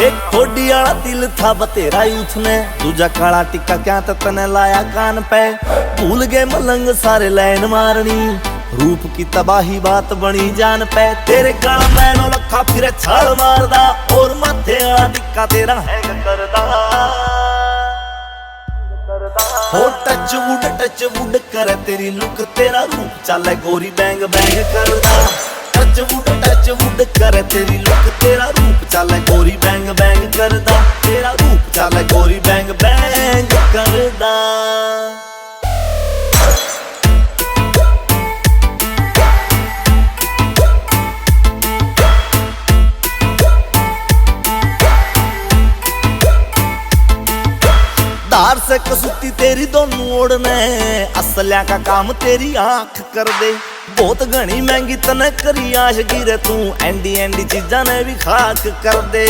एक थोड़ी आला दिल था बतेरा यूथ ने, दूजा काला टिक्का क्या तने लाया कान पे। भूल गए मलंग सारे लाइन मारनी, रूप की तबाही बात बनी जान पे। तेरे काला मैनो लखा फिर छाल मारदा, और माथे आला टिक्का तेरा हैंग करदा। हो टच वुड करे तेरी लुक, तेरा रूप चले गोरी बैंग बैंग करदा। टच वुड करे तेरी लुक, तेरा रूप चले गोरी बैंग बैंग करदा। तेरा रूप चले गोरी बैंग बैंग करदा। धार से कसूती तेरी दोनों ओढ़ने, असल्या का काम तेरी आंख कर दे। बहुत घनी महंगी तने करी आशगी रे तू, एंडी एंडी चीजा ने भी खाक कर दे।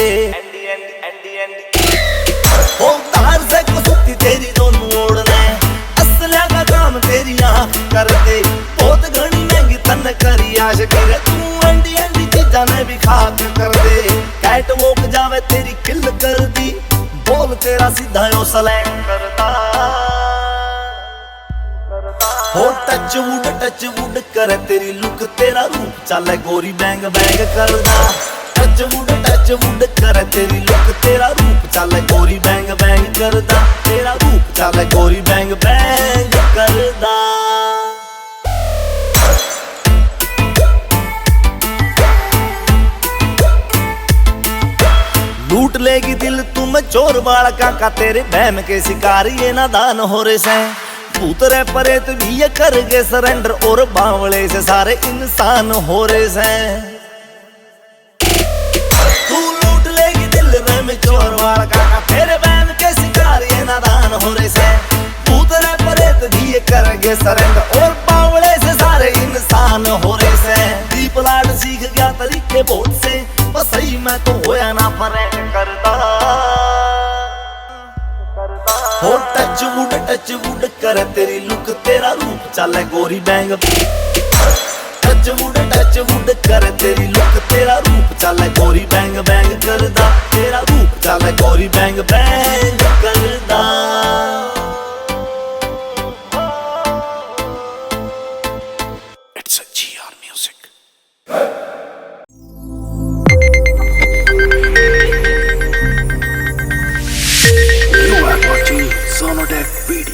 ओ धार से कसूती तेरी दोनों ओढ़ने, असल्या का काम तेरी आंख कर दे। बहुत घनी महंगी तने करी आशगी रे तू, एंडी एंडी चीजा ने भी खाक कर दे। कैट वॉक जावे तेरी किल कर दी, बोल तेरा सीधा यो सलैंग करदा। हो टच वुड करे तेरी लुक, तेरा रूप चले गोरी बैंग बैंग करदा। टच वुड करे तेरी लुक, तेरा रूप चले गोरी बैंग बैंग करदा। तेरा रूप चले गोरी बैंग बैंग करदा। लूट लेगी दिल तुम चोर बालका का, तेरे बहम के शिकारी ये नादान हो रे से। भूत रे परेत भी ये कर गए सरेंडर, और बावले से सारे इंसान हो रे से। तू लूट लेगी दिल में चोर बालका का, तेरे बहम के शिकारी ये नादान हो रे से। भूत रे परेत भी ये कर गए सरेंडर, और बावले से सारे इंसान हो रे से। दीप लाड सीख गया तरीके बहुत से, बस सही मैं तो होया ना फरेक करदा। हो टच वुड करे तेरी लुक, तेरा रूप चले गोरी बैंग। टच वुड करे तेरी लुक, तेरा रूप चले गोरी बैंग बैंग करदा। तेरा रूप चले गोरी बैंग बैंग करदा। It's a GR Music. You are watching Sonodec Video.